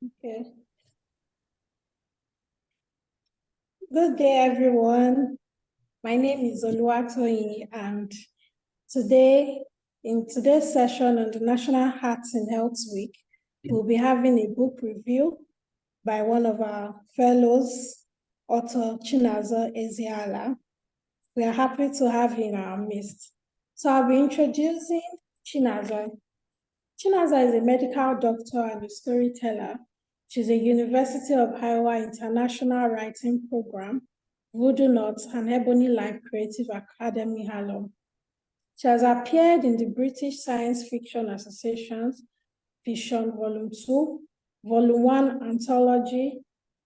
Okay. Good day, everyone. My name is Oluwatoyin, and in today's session on the National Heart and Health Week, we'll be having a book review by one of our fellows, author Chinaza Eziaghighala. We are happy to have you in our midst. So I'll be introducing Chinaza. Chinaza is a medical doctor and a storyteller. She's a University of Iowa International Writing Program, Voodoo Nuts, and Ebony Life Creative Academy alum. She has appeared in the British Science Fiction Association's Vision Volume 2, Volume 1 Anthology,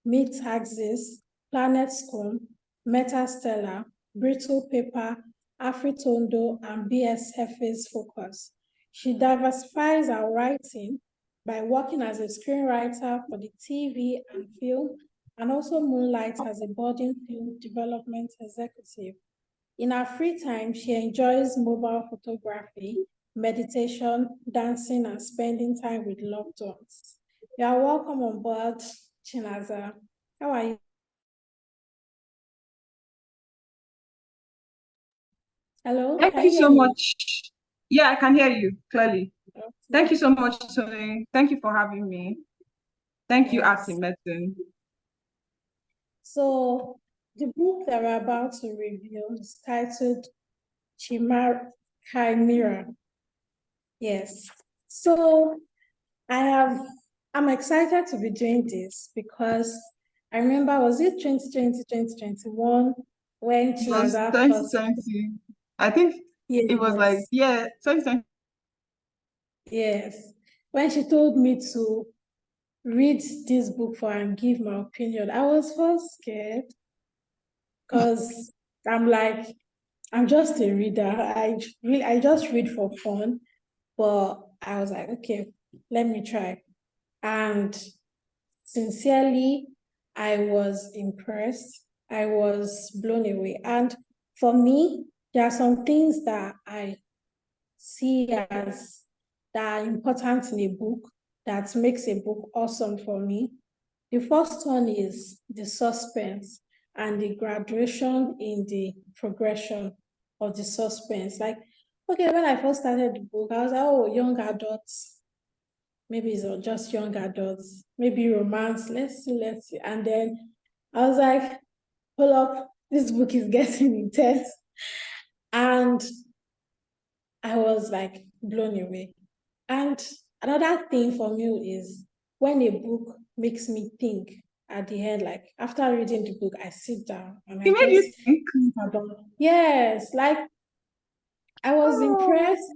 Meet Axis, Planet Scone, Metastellar, Brittle Paper, Afritondo, and BSFA's Focus. She diversifies her writing by working as a screenwriter for the TV and film, and also moonlights as a budding film development executive. In her free time, she enjoys mobile photography, meditation, dancing, and spending time with loved ones. You are welcome on board, Chinaza. How are you? Hello, Thank can you you hear so me? much. Yeah, I can hear you clearly. Okay. Thank you so much, Tony. Thank you for having me. Thank you, Yes. Acting Medicine. So the book that we're about to review is titled Chimera. Yes. So I'm excited to be doing this because I remember, was it 2020, 2021 when It was Chinaza first, 2020. I think it was like, yes, yeah, 2020. yes, when she told me to read this book for her and give my opinion, I was first scared because I'm like, I'm just a reader. I just read for fun, but I was like, okay, let me try. And sincerely, I was impressed. I was blown away. And for me, there are some things that I see as that are important in a book that makes a book awesome for me. The first one is the suspense and the graduation in the progression of the suspense. Like, okay, when I first started the book, I was like, oh, young adults, maybe it's just young adults, maybe romance, let's see. And then I was like, hold up, this book is getting intense. And I was like blown away. And another thing for me is when a book makes me think at the end, like after reading the book, I sit down and I It made just you think. think about, yes, like I was Oh, impressed.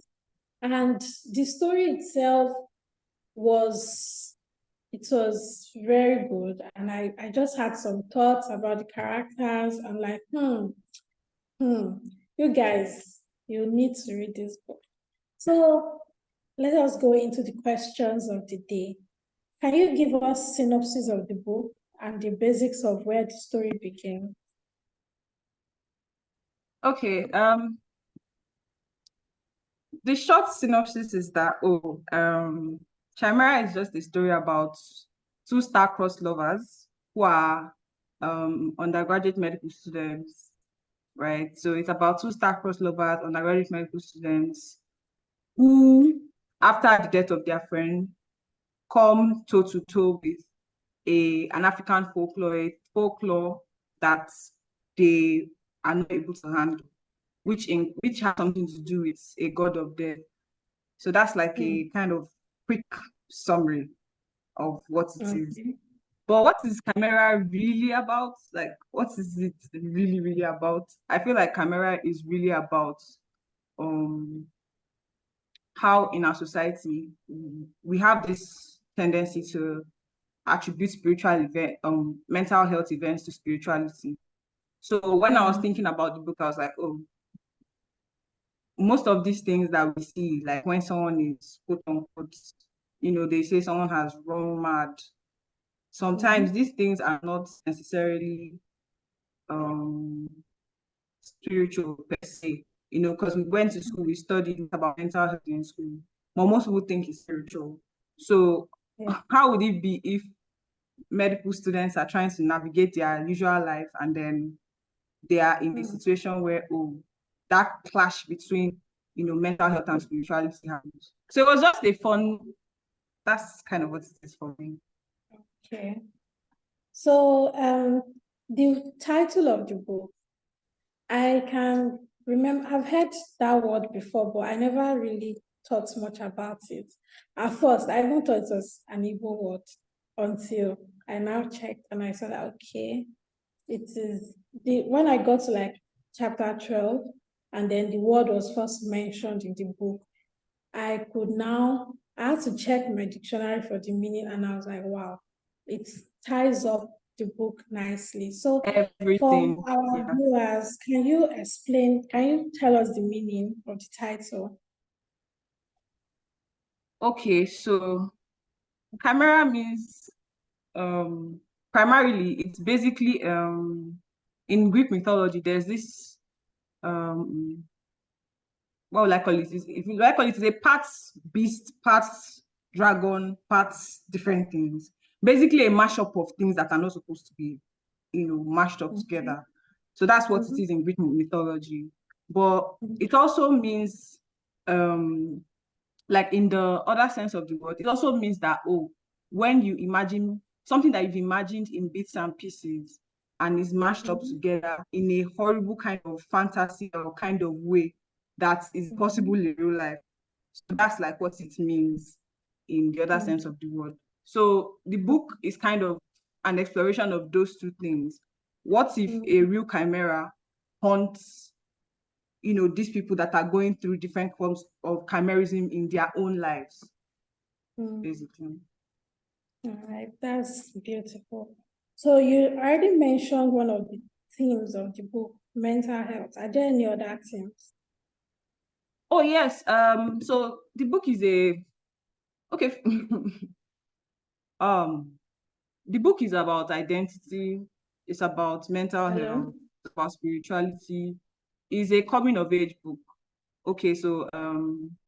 And the story itself was it was very good. And I just had some thoughts about the characters. I'm like, you guys, you need to read this book. So let us go into the questions of the day. Can you give us synopsis of the book and the basics of where the story began? okay. The short synopsis is that Chimera is just a story about two star-crossed lovers who are undergraduate medical students, right? So it's about two star-crossed lovers, undergraduate medical students, who, after the death of their friend, come toe to toe with an African folklore that they are not able to handle, which has something to do with a god of death. So that's like a kind of quick summary of what it is. Okay. But what is Chimera really about? Like, what is it really about? I feel like Chimera is really about um how in our society we have this tendency to attribute mental health events to spirituality. So when I was thinking about the book, I was like, oh, most of these things that we see, like when someone is quote unquote, they say someone has run mad. Sometimes these things are not necessarily um spiritual per se, because we went to school, we studied about mental health in school, but most people think it's spiritual. So Yeah. how would it be if medical students are trying to navigate their usual life, and then they are in a situation where, oh, that clash between, mental health and spirituality happens. So it was just a fun, that's kind of what it is for me. Okay. So the title of the book, I can remember, I've heard that word before, but I never really thought much about it. At first, I even thought it was an Igbo word until I now checked and I said, okay, it is when I got to like chapter 12, and then the word was first mentioned in the book, I had to check my dictionary for the meaning, and I was like, wow, it ties up the book nicely. So Everything. for our viewers, can you tell us the meaning of the title? Okay, so Chimera means primarily it's basically in Greek mythology there's this what would I call it? If you like call it, it's a parts beast, parts dragon, parts different things. Basically a mashup of things that are not supposed to be, mashed up together. So that's what it is in Greek mythology. But it also means, like in the other sense of the word, it also means that, oh, when you imagine something that you've imagined in bits and pieces and is mashed up together in a horrible kind of fantasy or kind of way that is possible in real life. So that's like what it means in the other sense of the word. So the book is kind of an exploration of those two things. What if a real chimera hunts, these people that are going through different forms of chimerism in their own lives, basically. All right, that's beautiful. So you already mentioned one of the themes of the book, mental health. Are there any other themes? Oh yes. So the book is okay. The book is about identity. It's about mental health. It's about spirituality. It's a coming of age book. Okay, so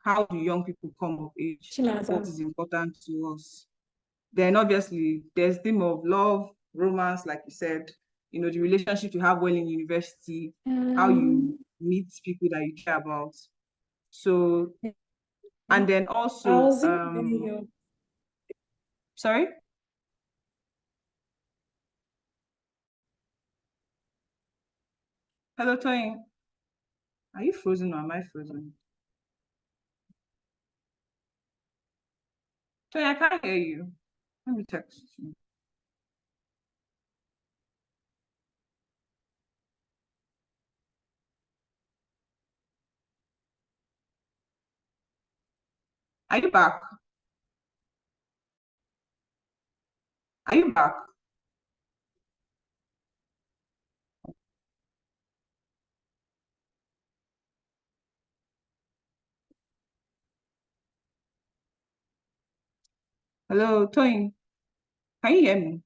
how do young people come of age? Chinaza. What is important to us? Then obviously there's theme of love, romance, like you said, the relationship you have while in university, how you meet people that you care about. So, and then also, sorry? Hello, Toyin. Are you frozen or am I frozen? Toyin, I can't hear you. Let me text you. Are you back? Are you back? Hello, Toyin. Can you hear me?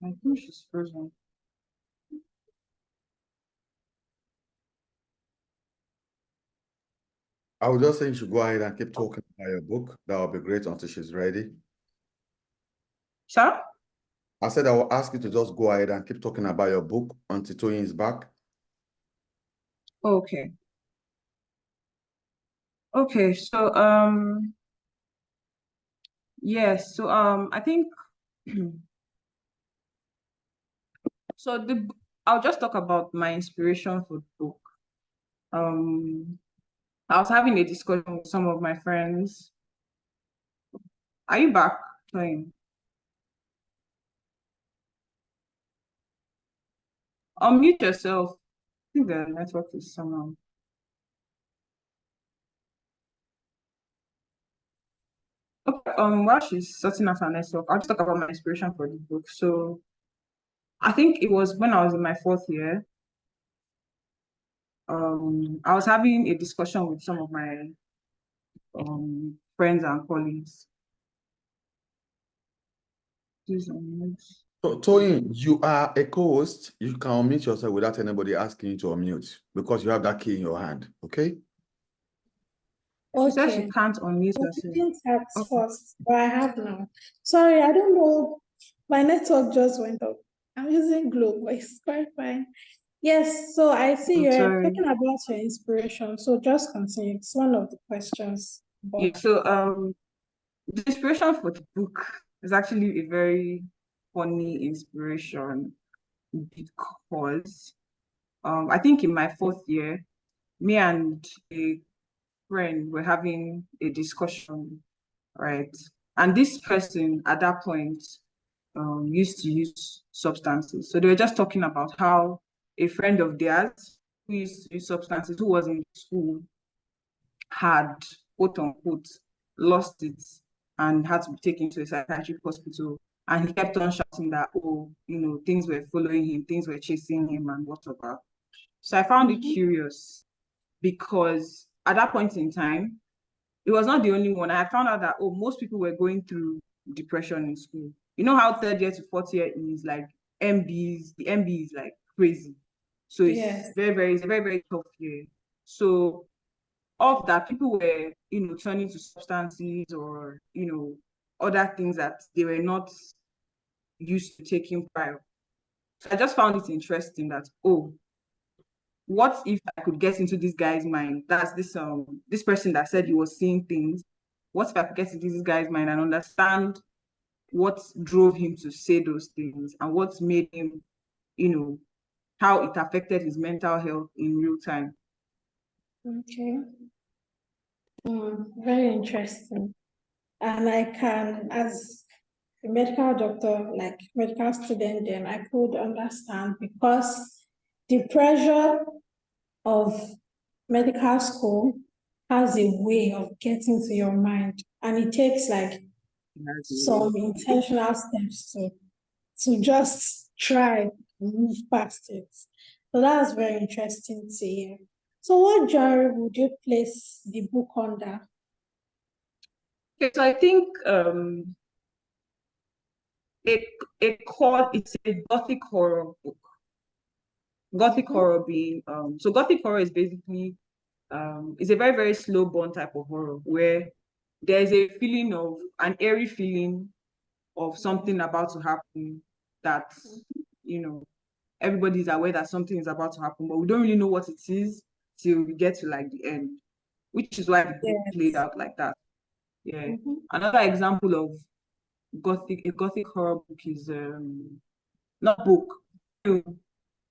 I think she's frozen. I would just say you should go ahead and keep talking about your book. That would be great until she's ready. Sir? I said I will ask you to just go ahead and keep talking about your book until Toyin is back. Okay. Okay, so yes, so I think so I'll just talk about my inspiration for the book. I was having a discussion with some of my friends. Are you back, Toyin? Unmute yourself. I think the network is somehow. Okay, while she's sorting out her network, I'll just talk about my inspiration for the book. So I think it was when I was in my 4th year. I was having a discussion with some of my friends and colleagues. So, Toyin, you are a co-host. You can unmute yourself without anybody asking you to unmute because you have that key in your hand. Okay? She said she Okay. can't unmute I herself. didn't ask Okay. first, but I have now. Sorry, I don't know. My network just went up. I'm using Globe, but it's quite fine. Yes, so I see I'm you're sorry. talking about your inspiration. So just continue. It's one of the questions. Yeah, But so the inspiration for the book is actually a very funny inspiration because I think in my 4th year, me and a friend were having a discussion, right? And this person at that point used to use substances. So they were just talking about how a friend of theirs who used to use substances, who was in school, had, quote unquote, lost it and had to be taken to a psychiatric hospital. And he kept on shouting that, oh, things were following him, things were chasing him, and whatever. So I found it curious because at that point in time, it was not the only one. I had found out that, oh, most people were going through depression in school. You know how 3rd year to 4th year is like the MB is like crazy. So it's yes, it's a very, very tough year. So of that, people were, turning to substances or, other things that they were not used to taking prior. So I just found it interesting that, oh, what if I could get into this guy's mind? That's this person that said he was seeing things. What if I could get into this guy's mind and understand what drove him to say those things and what made him, how it affected his mental health in real time. okay. Very interesting. And I can, as a medical doctor, like medical student, then I could understand because the pressure of medical school has a way of getting to your mind, and it takes like some intentional steps to just try and move past it. So that's very interesting to hear. So what genre would you place the book under? Okay, so I think it's a gothic horror book. Gothic horror being so gothic horror is basically it's a very, very slow burn type of horror where there's a feeling of an eerie feeling of something about to happen that everybody's aware that something is about to happen, but we don't really know what it is till we get to like the end, which is why the book played Yes. out like that. Yeah. Mm-hmm. Another example of a gothic horror book is not book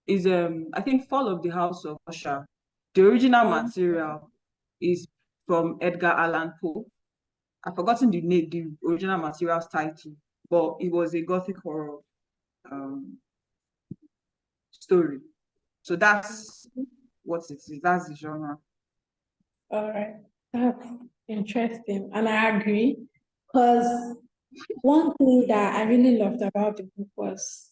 is I think Fall of the House of Usher. The original material is from Edgar Allan Poe. I've forgotten the original material's title, but it was a gothic horror story. So that's what it is. That's the genre. All right. That's interesting. And I agree. Because one thing that I really loved about the book was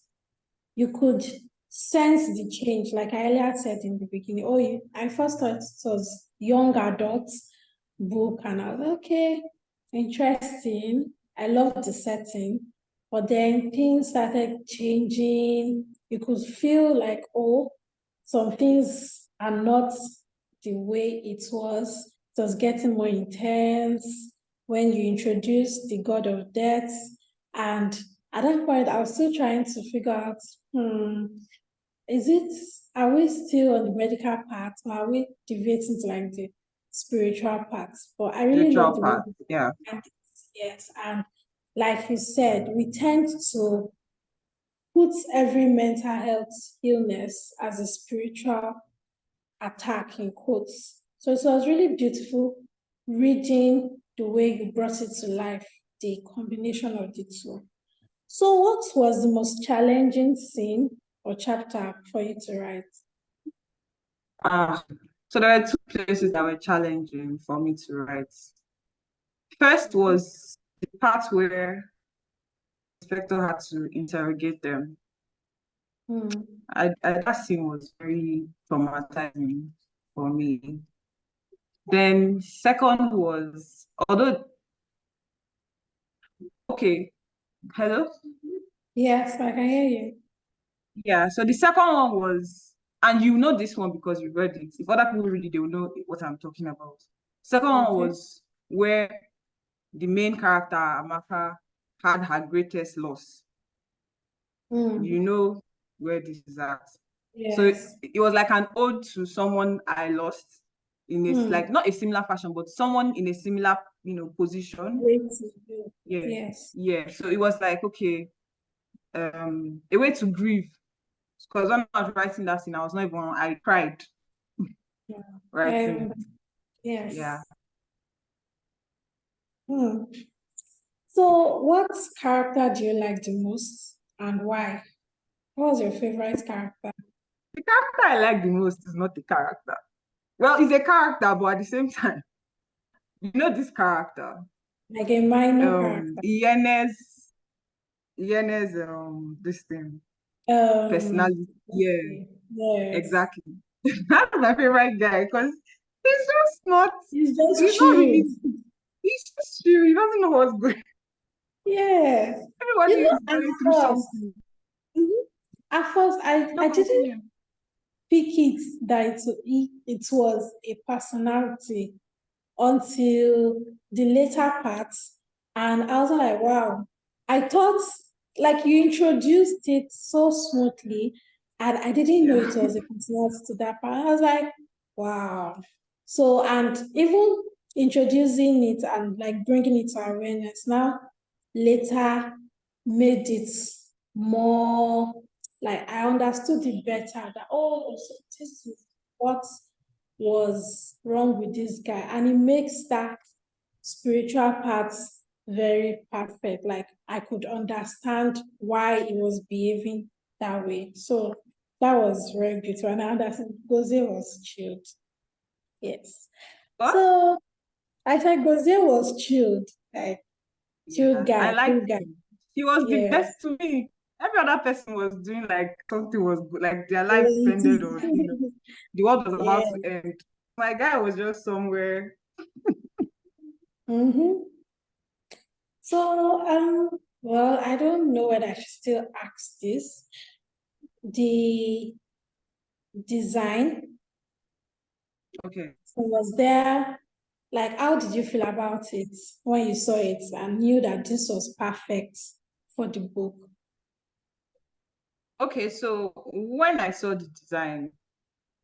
you could sense the change. Like I earlier said in the beginning, I first thought it was young adults book, and I was like, okay, interesting. I loved the setting. But then things started changing. You could feel like, oh, some things are not the way it was. It was getting more intense when you introduced the god of death. And at that point, I was still trying to figure out, are we still on the medical part, or are we deviating to like the spiritual part? But I really love Spiritual the way part. Yeah. yes, and like you said, we tend to put every mental health illness as a spiritual attack in quotes. So it was really beautiful reading the way you brought it to life, the combination of the two. So what was the most challenging scene or chapter for you to write? So there were 2 places that were challenging for me to write. First was the part where the inspector had to interrogate them. That scene was very traumatizing for me. Then second was, okay, hello? Yes, I can hear you. Yeah, so the second one was, and you know this one because you read it. If other people read it, they will know what I'm talking about. Second one Okay. was where the main character, Amaka, had her greatest loss. You know where this is at. So Yes. it was like an ode to someone I lost in a, like, not a similar fashion, but someone in a similar, position. Way to do. Yeah. Yes. Yeah. So it was like, okay, a way to grieve. Because when I was writing that scene, I cried Yeah. writing it. Yes. Yeah. So, what character do you like the most and why? What was your favorite character? The character I like the most is not the character. Well, it's a character, but at the same time, you know this character, Like a minor character. Yene's this thing, personality. Yeah, Okay. Yes. exactly. That's my favorite guy because he's just not. He's just He's not chilled. really. He's just chill. He doesn't know what's going. Yes. Everybody is At going through first, something. mhm, at first, No, I didn't continue. pick it that it was a personality until the later parts. And I was like, wow. I thought, like, you introduced it so smoothly, and I didn't know Yeah. it was a personality to that part. I was like, wow. So, and even introducing it and like bringing it to awareness now later made it more like I understood it better that, oh, so this is what was wrong with this guy. And it makes that spiritual part very perfect. Like I could understand why he was behaving that way. So that was very beautiful. And I understand Goze was chilled. Yes. What? So I thought Goze was chilled. Like chilled Yeah, I guy, cool liked guy. him. He was the Yes. best to me. Every other person was doing like something was good, like their life depended on, the world was about Yeah. to end. My guy was just somewhere. Mm-hmm. So, well, I don't know whether I should still ask this. The design, Okay. so was there, like, how did you feel about it when you saw it and knew that this was perfect for the book? Okay, so when I saw the design,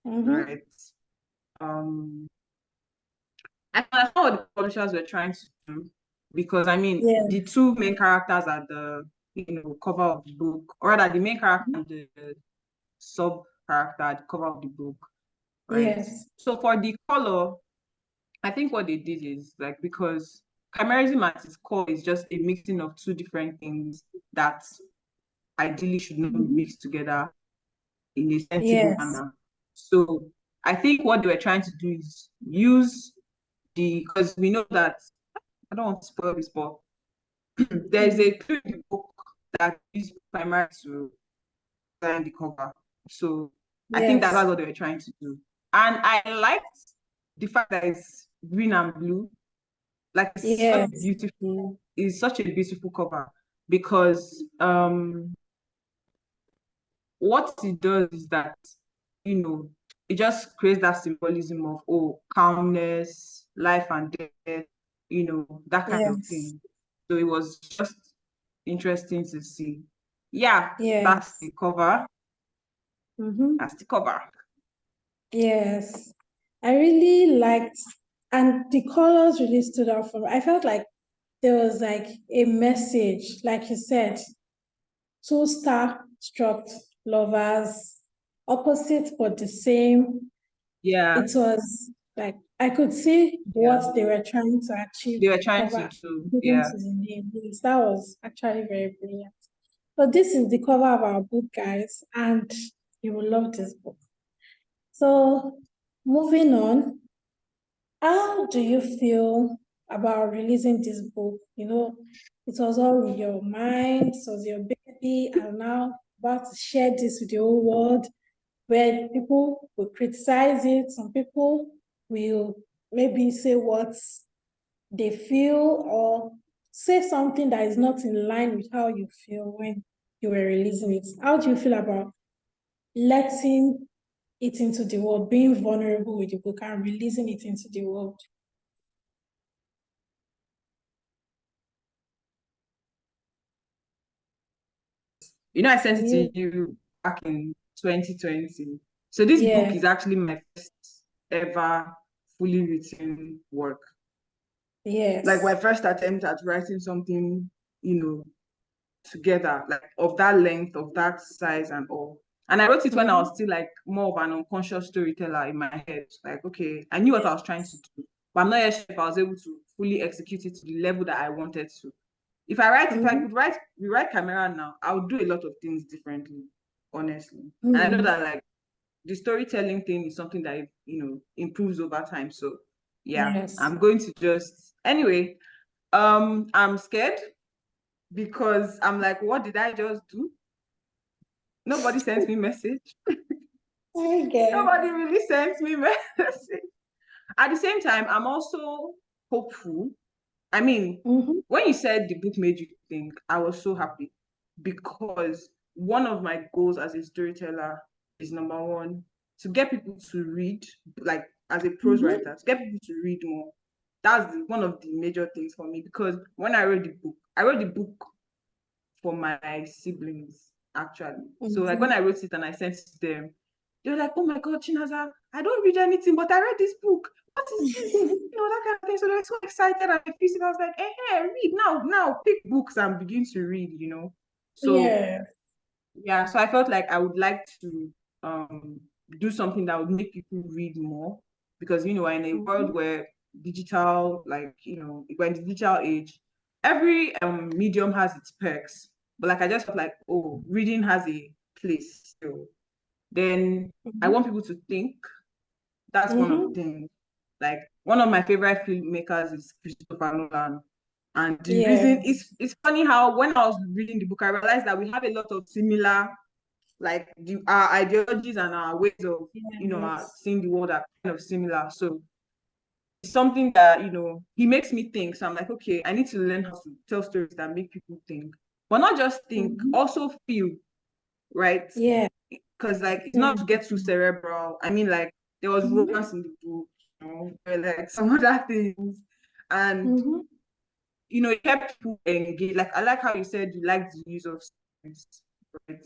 Mm-hmm. right, um, I understand what the publishers were trying to do because I mean Yeah. the two main characters are the cover of the book, or rather the main character and the sub character at the cover of the book, right? Yes. So for the color, I think what they did is like because chimerism at its core is just a mixing of two different things that ideally should not be Mm-hmm. mixed together in a sensible Yes. manner. So I think what they were trying to do is use because we know that I don't want to spoil this, but there's a clue in the book that is primary to design the cover. So I think that's Yes. what they were trying to do. And I liked the fact that it's green and blue. Like Yes. it's such a beautiful cover because what it does is that, it just creates that symbolism of calmness, life and death, that kind of Yes. thing. So it was just interesting to see. Yeah, that's Yes. the cover. Mm-hmm. That's the cover. Yes. I really liked, and the colors really stood out for me. I felt like there was like a message, like you said, two star-struck lovers, opposite but the same. Yeah, It was like I could see yeah. what they were trying to achieve They were with the trying to cover, do, putting yeah. to the name. Yes, that was actually very brilliant. So this is the cover of our book, guys, and you will love this book. So moving on, how do you feel about releasing this book? It was all in your mind, it was your baby, and now about to share this with the whole world. where people will criticize it. Some people will maybe say what they feel or say something that is not in line with how you feel when you were releasing it. How do you feel about letting it into the world, being vulnerable with the book and releasing it into the world? I sent it to you back in 2020. So this book is actually my first ever fully written work. Yes. Like my first attempt at writing something, together, like of that length, of that size and all. And I wrote it when I was still like more of an unconscious storyteller in my head. Like, okay, I knew what I was trying to do, but I'm not yet sure if I was able to fully execute it to the level that I wanted to. If I could rewrite Chimera now, I would do a lot of things differently, honestly. And I know that like the storytelling thing is something that improves over time. So yeah, Yes. I'm going to just anyway. I'm scared because I'm like, what did I just do? Nobody sent me message. Nobody really sent me message. At the same time, I'm also hopeful. I mean, when you said the book made you think, I was so happy because one of my goals as a storyteller is number one, to get people to read, like as a prose writer, to get people to read more. That's one of the major things for me because when I wrote the book for my siblings, actually. So like when I wrote it and I sent it to them, they were like, oh my God, Chinaza, I don't read anything, but I read this book. What is this? That kind of thing. So they were so excited and I was like, hey, read now, pick books and begin to read, So yeah, so I felt like I would like to do something that would make people read more because we're in a world where digital, like we're in the digital age, every medium has its perks, but like I just felt like, oh, reading has a place still. Then I want people to think. That's one of the things. Like one of my favorite filmmakers is Christopher Nolan. And the reason it's funny how when I was reading the book, I realized that we have a lot of similar, like our ideologies and our ways of seeing the world are kind of similar. So it's something that he makes me think. So I'm like, okay, I need to learn how to tell stories that make people think, but not just think, also feel, right? Yeah. Because like it's not to get too cerebral. I mean, like there was romance in the book, or like some other things, and it kept people engaged. Like I like how you said you like the use of stories, right?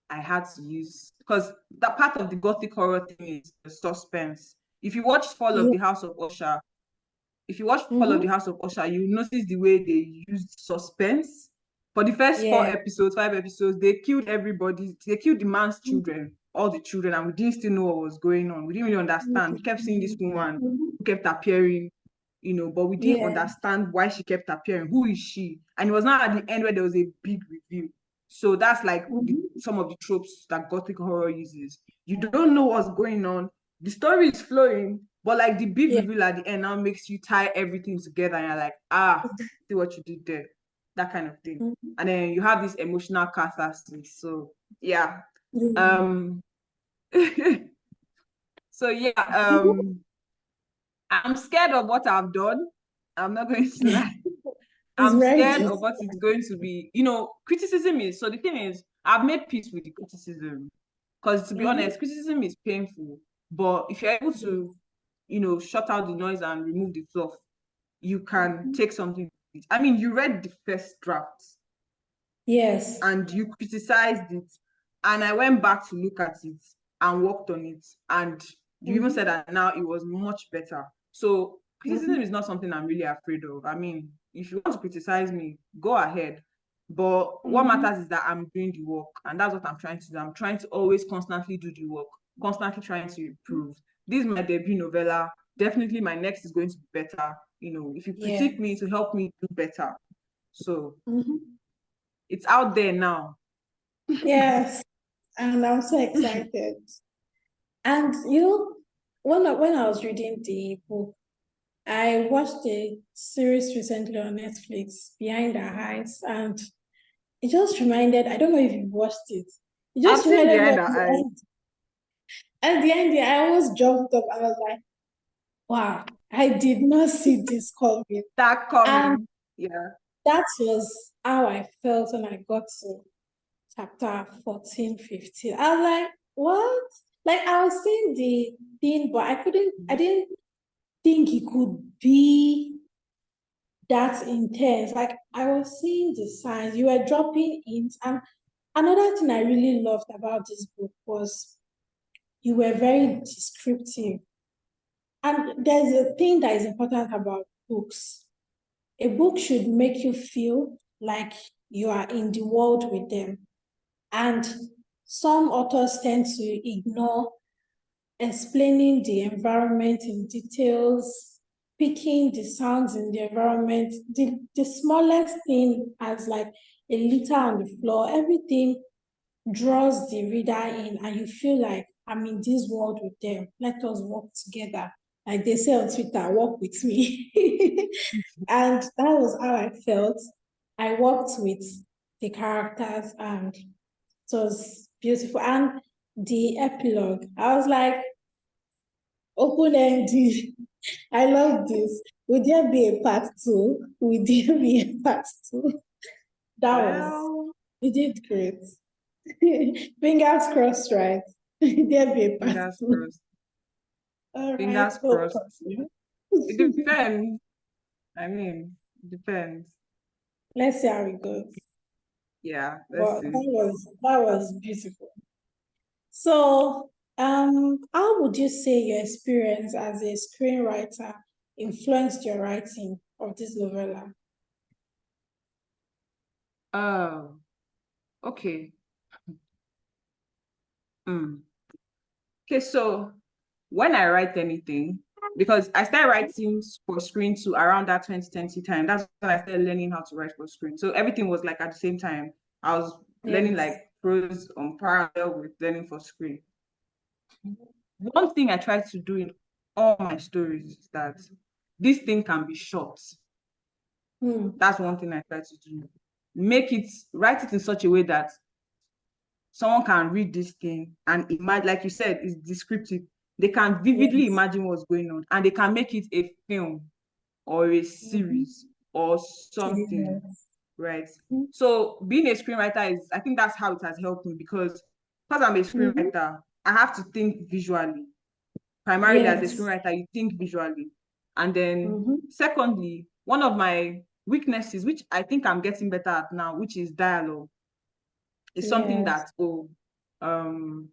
I had to use because that part of the gothic horror thing is the suspense. If you watch Fall of the House of Usher, you notice the way they used suspense. For the first 5 episodes, they killed everybody. They killed the man's children, all the children, and we didn't still know what was going on. We didn't really understand. We kept seeing this woman who kept appearing, but we didn't understand why she kept appearing. Who is she? And it was not at the end where there was a big reveal. So that's like some of the tropes that gothic horror uses. You don't know what's going on. The story is flowing, but like the big reveal at the end now makes you tie everything together and you're like, see what you did there. That kind of thing. And then you have this emotional catharsis. So yeah. So yeah, I'm scared of what I've done. I'm not going to lie. I'm scared of what it's going to be. Criticism is, so the thing is, I've made peace with the criticism. Because to be honest, criticism is painful. But if you're able to, shut out the noise and remove the fluff, you can take something. I mean, you read the first draft. Yes. And you criticized it. And I went back to look at it and worked on it. And you even said that now it was much better. So criticism is not something I'm really afraid of. I mean, if you want to criticize me, go ahead. But what matters is that I'm doing the work. And that's what I'm trying to do. I'm trying to always constantly do the work, constantly trying to improve. This is my debut novella. Definitely my next is going to be better. If you critique me to help me do better. So it's out there now. Yes. And I'm so excited. And when I was reading the book, I watched a series recently on Netflix, Behind Our Eyes, and it just reminded, I don't know if you watched it, It I've just seen reminded me behind of her the eyes. end. At the end, I almost jumped up. I was like, wow, I did not see this coming. That And coming. Yeah. that was how I felt when I got to chapter 14, 15. I was like, what? Like I was seeing the thing, but I didn't think it could be that intense. Like I was seeing the signs, you were dropping hints. And another thing I really loved about this book was you were very descriptive. And there's a thing that is important about books. A book should make you feel like you are in the world with them. And some authors tend to ignore explaining the environment in details, picking the sounds in the environment, the smallest thing as like a litter on the floor, everything draws the reader in and you feel like I'm in this world with them. Let us work together. Like they say on Twitter, walk with me. And that was how I felt. I worked with the characters and it was beautiful. And the epilogue, I was like, open ended. I love this. Would there be a part two? Would there be a part two? Well, You did great. Fingers crossed, right? There be a part fingers two. crossed. All right, Fingers we'll crossed. continue. It depends. I mean, it depends. Let's see how it goes. Yeah, let's But see. that was beautiful. So, how would you say your experience as a screenwriter influenced your writing of this novella? Oh, okay. Okay, so when I write anything, because I started writing for screen to around that 2020 time, that's when I started learning how to write for screen. So everything was like at the same time. I was learning Yes. like prose on parallel with learning for screen. One thing I try to do in all my stories is that this thing can be short. Hmm. That's one thing I try to do. Write it in such a way that someone can read this thing and imagine, like you said, it's descriptive. They can vividly Yes. imagine what's going on and they can make it a film or a Mhm. series or something, Yes. right? Mhm. So being a screenwriter I think that's how it has helped me because I'm a Mhm. screenwriter, I have to think visually. Primarily as a Yes. screenwriter, you think visually. And then Mhm. secondly, one of my weaknesses, which I think I'm getting better at now, which is dialogue, is something Yes. that um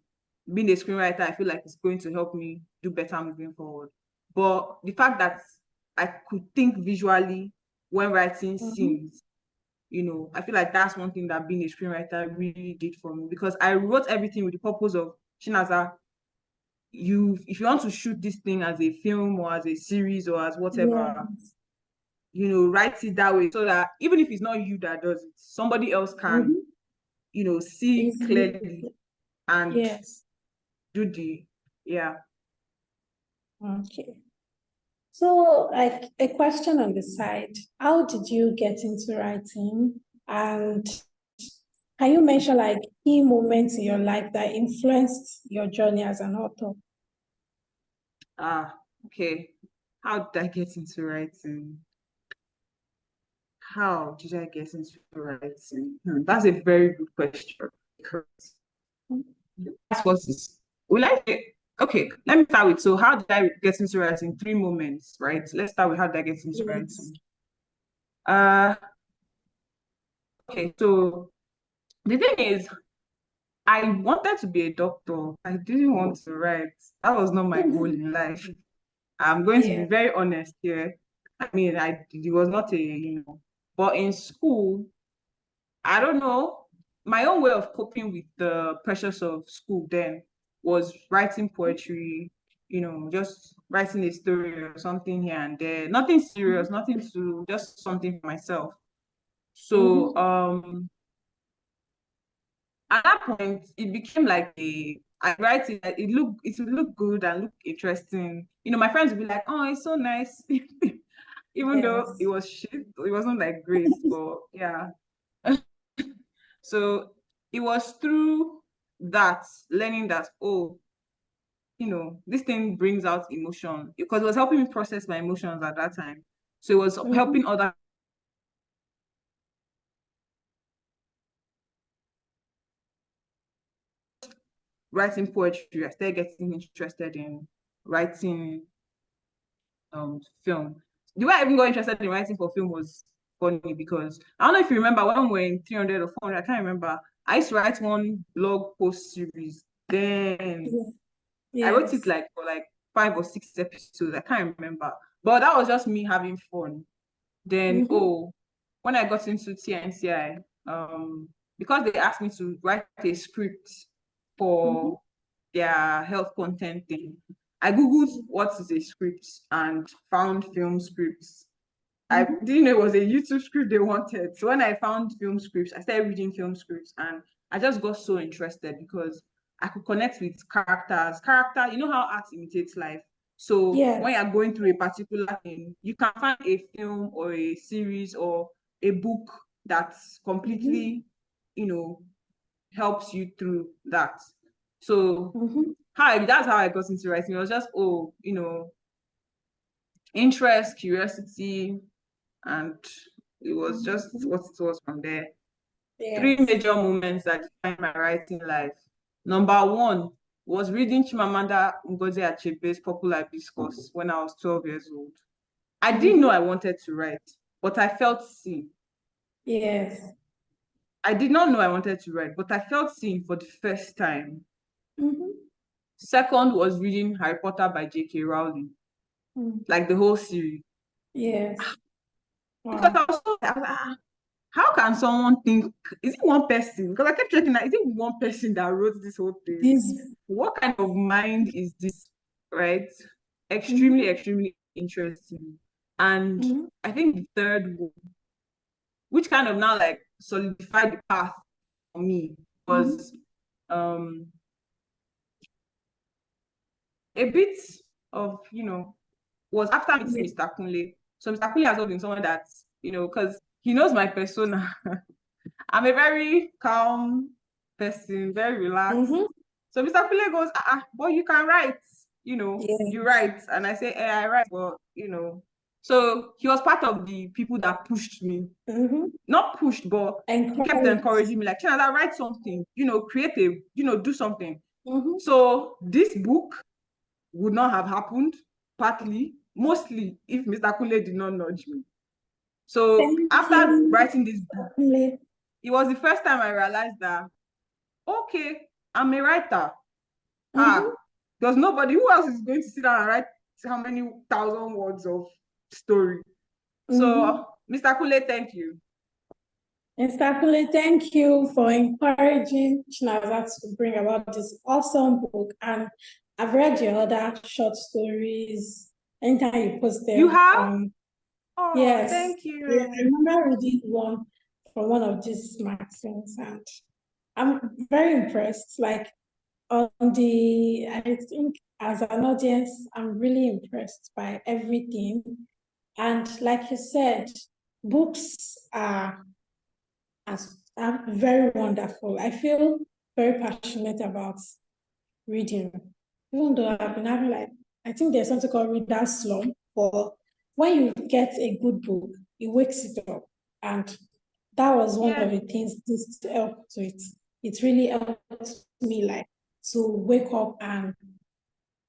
being a screenwriter, I feel like it's going to help me do better moving forward. But the fact that I could think visually when writing Mhm. scenes, I feel like that's one thing that being a screenwriter really did for me because I wrote everything with the purpose of Chinaza, if you want to shoot this thing as a film or as a series or as whatever, Yes. write it that way so that even if it's not you that does it, somebody else can, Mhm. see Easily. clearly and Yes. do the, yeah. Okay. So, like a question on the side, how did you get into writing? And can you mention like key moments in your life that influenced your journey as an author? Okay. How did I get into writing? How did I get into writing? That's a very good question because that's what is. Will I say, okay, let me start with, so how did I get into writing? 3 moments, right? Let's start with how did I get into Yes. writing? Uh, okay, so the thing is, I wanted to be a doctor. I didn't want to write. That was not my goal in life. I'm going to be Yeah. very honest here. I mean, it was not but in school, I don't know. My own way of coping with the pressures of school then was writing poetry, just writing a story or something here and there. Nothing serious, nothing to just something for myself. So Mm-hmm. at that point, it became like I write it, it would look good and look interesting. My friends would be like, oh, it's so nice. Even though it Yes. was shit, it wasn't like great, but yeah. So it was through that, learning that, oh, this thing brings out emotion, because it was helping me process my emotions at that time. So it was helping other writing poetry. I started getting interested in writing film. The way I even got interested in writing for film was funny, because I don't know if you remember when we were in 300 or 400, I can't remember. I used to write one blog post series. Then I wrote it Yes. for 5 or 6 episodes. I can't remember. But that was just me having fun. Then, when I got into TNCI, because they asked me to write a script for their health content thing, I Googled what is a script and found film scripts. I didn't know it was a YouTube script they wanted. So when I found film scripts, I started reading film scripts, and I just got so interested because I could connect with characters. You know how art imitates life. So when Yes. you're going through a particular thing, you can find a film or a series or a book that completely, helps you through that. So that's how I got into writing. It was just, interest, curiosity, and it was just what it was from there. 3 Yes. major moments that define my writing life. Number 1 was reading Chimamanda Ngozi Achebe's Popular Discourse when I was 12 years old. I didn't know I wanted to write, but I felt seen. Yes. I did not know I wanted to write, but I felt seen for the first time. Second was reading Harry Potter by J.K. Rowling, like the whole series. Yes. Because Wow. I was like, how can someone think, is it one person? Because I kept checking that, is it one person that wrote this whole thing? This. What kind of mind is this, right? Extremely, extremely interesting. And I think the third one, which kind of now solidified the path for me, was a bit of, was after meeting Mr. Kunle. So Mr. Kunle has always been someone that, because he knows my persona. I'm a very calm person, very relaxed. So Mr. Kunle goes, but you can write, you Yes. write. And I say, I write, but, So he was part of the people that pushed me. Not pushed, but he kept Encourage. encouraging me, like, Chinaza, write something, create do something. So this book would not have happened, mostly, if Mr. Kunle did not nudge me. So Thank after you. writing this book, it was the first time I realized that, okay, I'm a writer. There's nobody who else is going to sit down and write how many 1,000 words of story. So, Mr. Kunle, thank you. Mr. Kule, thank you for encouraging Chinaza to bring about this awesome book. And I've read your other short stories. Anytime you post them. You have? Oh, yes. thank you. I remember reading one from one of these magazines, and I'm very impressed. I think as an audience, I'm really impressed by everything. And like you said, books are very wonderful. I feel very passionate about reading, even though I've been having I think there's something called reader's slump, but when you get a good book, it wakes it up. And that was one of the things this helped with. It really helped me to wake up and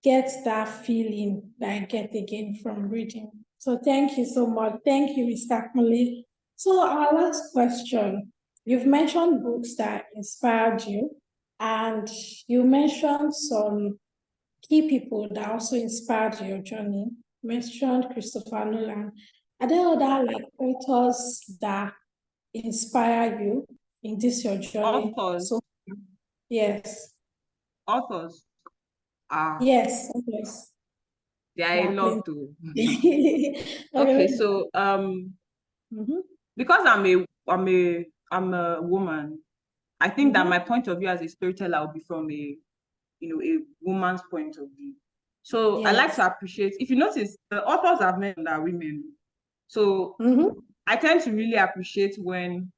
get that feeling that I get again from reading. So thank you so much. Thank you, Mr. Kunle. So our last question, you've mentioned books that inspired you, and you mentioned some key people that also inspired your journey. You mentioned Christopher Nolan. Are there other authors that inspire you in this your journey? Authors. So yes. Authors. Yes, yes. There are a lot too. Okay, so because I'm a woman, I think that my point of view as a storyteller will be from a woman's point of view. So I like to appreciate, if you notice, the authors I've met are women. So I tend to really appreciate when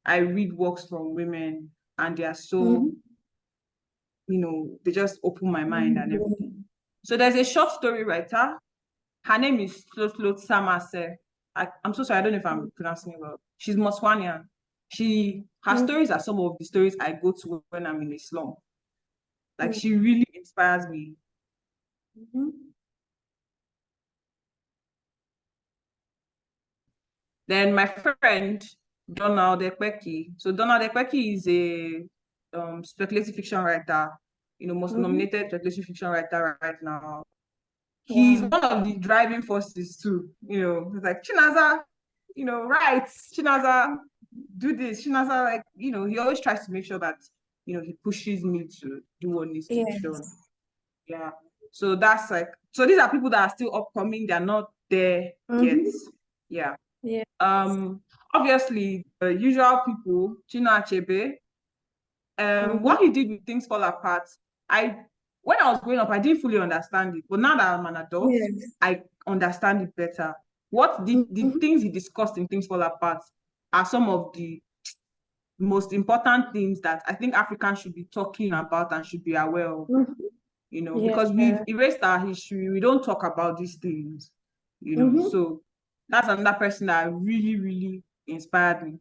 I read works from women and they are so they just open my mind and everything. So there's a short story writer. Her name is Slotlot Samase. I'm so sorry, I don't know if I'm pronouncing it well. She's Motswanian. Her stories are some of the stories I go to when I'm in a slum. Like, she really inspires me. Then my friend, Donald Ekpeki. So Donald Ekpeki is a speculative fiction writer, most nominated speculative fiction writer right now. He's one of the driving forces too. It's like, Chinaza, write, Chinaza, do this, Chinaza, like, he always tries to make sure that, he pushes me to do what needs to be done. Yeah. So that's like, so these are people that are still upcoming, they're not there yet. Yeah. Yeah. Obviously the usual people, Chinua Achebe, what he did with Things Fall Apart, when I was growing up, I didn't fully understand it, but now that I'm an adult, I understand it better. What the things he discussed in Things Fall Apart are some of the most important things that I think Africans should be talking about and should be aware of. Because we've erased our history, we don't talk about these things, so that's another person that really, really inspired me.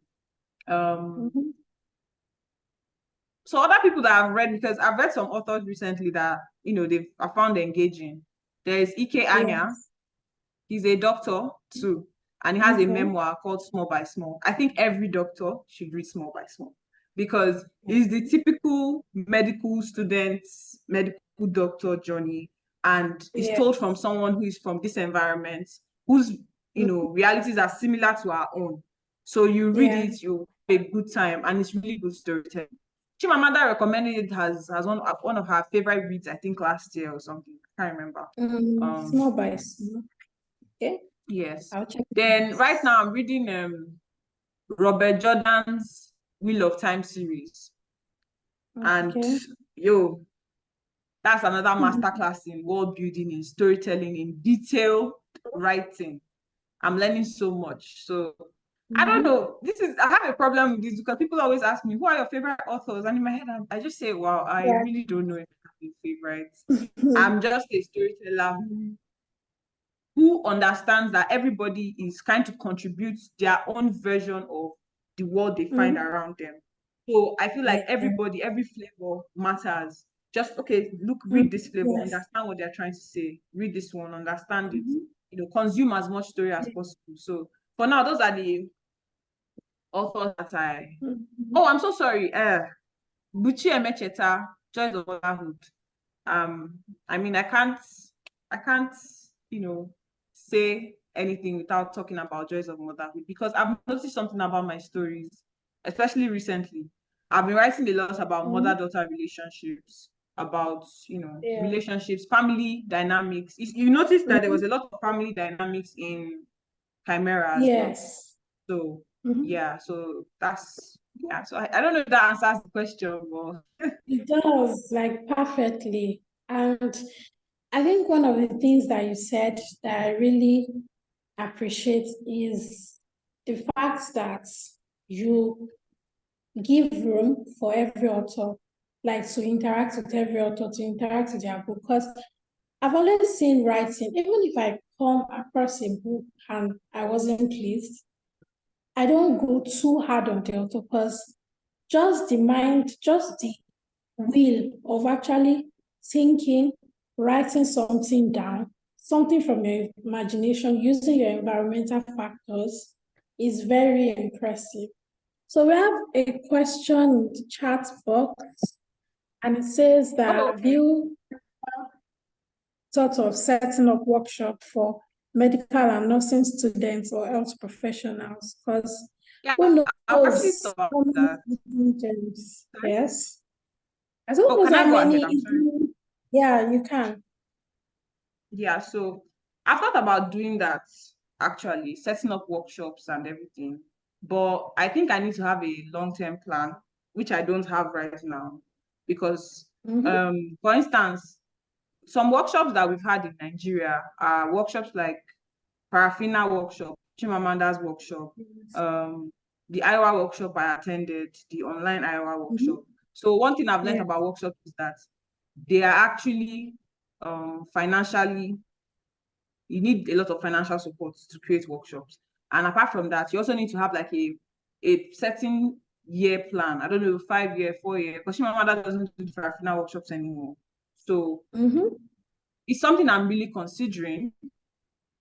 So other people that I've read, because I've read some authors recently that, I found engaging. There's Ike Anya. He's a doctor too, and he has a memoir called Small by Small. I think every doctor should read Small by Small, because it's the typical medical student's medical doctor journey, and it's told from someone who is from this environment, whose realities are similar to our own. So you read it, you have a good time, and it's really good storytelling. Chimamanda recommended it as one of her favorite reads, I think last year or something. I can't remember. Small by Small. Okay. Yes. Then right now I'm reading Robert Jordan's Wheel of Time series. And that's another masterclass in world building, in storytelling, in detail writing. I'm learning so much. So I don't know. I have a problem with this, because people always ask me, who are your favorite authors? And in my head, I just say, wow, I really don't know if I have a favorite. I'm just a storyteller who understands that everybody is trying to contribute their own version of the world they find around them. So I feel like everybody, every flavor matters. Just, okay, look, read this flavor, understand what they're trying to say. Read this one, understand it. Consume as much story as possible. So for now, those are the authors that Oh, I'm so sorry. Buchi Emecheta, Joys of Motherhood. I mean, I can't, say anything without talking about Joys of Motherhood, because I've noticed something about my stories, especially recently. I've been writing a lot about mother-daughter relationships, about, relationships, family dynamics. You notice that there was a lot of family dynamics in Chimera as well. So so that's so I don't know if that answers the question, but it does, like, perfectly. And I think one of the things that you said that I really appreciate is the fact that you give room for every author, like, to interact with every author, to interact with their book. Because I've always seen writing, even if I come across a book and I wasn't pleased, I don't go too hard on the author, because just the mind, just the will of actually thinking, writing something down, something from your imagination, using your environmental factors, is very impressive. So we have a question in the chat box, and it says that, have you thought of setting up workshop for medical and nursing students or health professionals? Because who knows, I've actually thought about that. Yes. I don't know can I how go many. ahead? I'm sorry. Yeah, you can. Yeah, so I've thought about doing that, actually, setting up workshops and everything. But I think I need to have a long-term plan, which I don't have right now. Because, for instance, some workshops that we've had in Nigeria are workshops like Parafina workshop, Chimamanda's workshop, the Iowa workshop I attended, the online Iowa workshop. So one thing I've learned about workshops is that they are actually financially, you need a lot of financial support to create workshops. And apart from that, you also need to have like a certain year plan. I don't know, 5 year, 4 year, because my mother doesn't do Farafina workshops anymore. So it's something I'm really considering.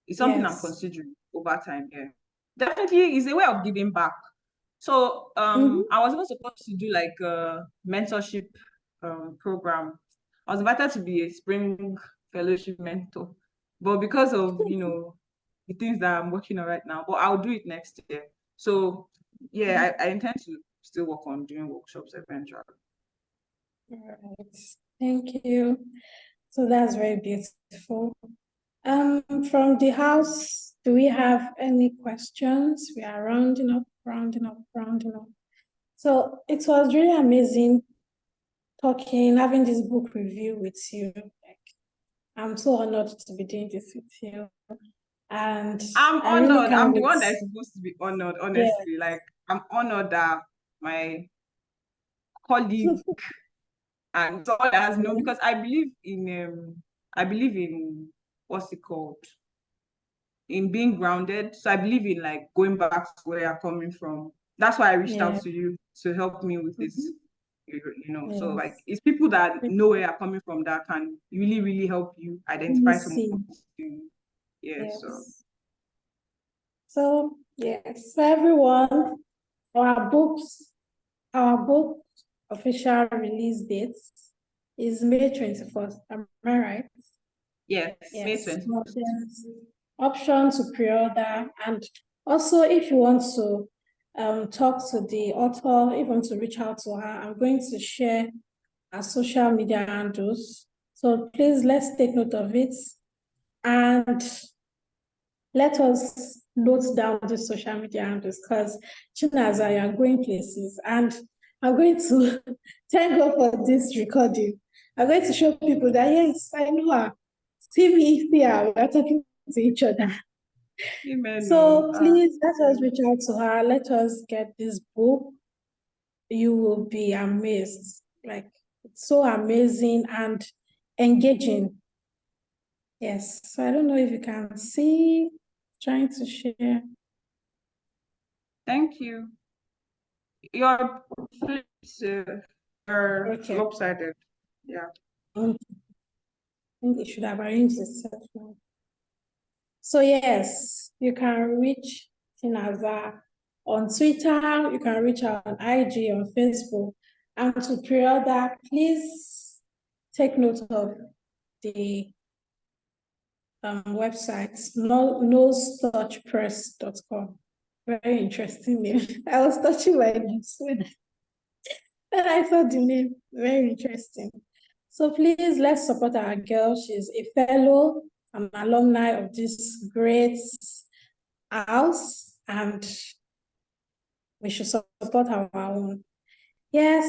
It's something I'm Yes. considering over time. Yeah. Definitely is a way of giving back. So I was even supposed to do like a mentorship program. I was invited to be a spring fellowship mentor, but because of the things that I'm working on right now, but I'll do it next year. So yeah, I intend to still work on doing workshops eventually. All right. Thank you. So that's very beautiful. From the house, do we have any questions? We are rounding up. So it was really amazing having this book review with you. Like, I'm so honored to be doing this with you. And I'm I really honored. can't I'm the wait. one that is supposed to be honored, honestly. Yeah. Like, I'm honored that my colleague and someone that has known, because I believe in what's it called? In being grounded. So I believe in like going back to where you're coming from. That's why I reached out to you to help me with this. So like Yes. it's people that know where you're coming from that can really, really help you identify some of See. you. Yeah, Yes. So yes, so everyone, our book official release date is May 21st. Am I right? yes, May Yes. 20th. So there's option to pre-order, and also if you want to talk to the author, if you want to reach out to her, I'm going to share our social media handles. So please let's take note of it, and let us note down the social media handles, because Chinaza, you are going places, and I'm going to thank God for this recording. I'm going to show people that yes, I know her. See me here, we are talking to each other. Amen. So please let us reach out to her. Let us get this book. You will be amazed. Like, it's so amazing and engaging. Yes. So I don't know if you can see, trying to share. Thank you. Your flips are Okay. lopsided. Yeah. I think it should have arranged itself now. So yes, you can reach Chinaza on Twitter, you can reach out on IG, on Facebook, and to pre-order, please take note of the website, nostouchpress.com. Very interesting name. I was touching my lips when I saw the name. Very interesting. So please, let's support our girl. She's a fellow, an alumni of this great house, and we should support our own. Yes.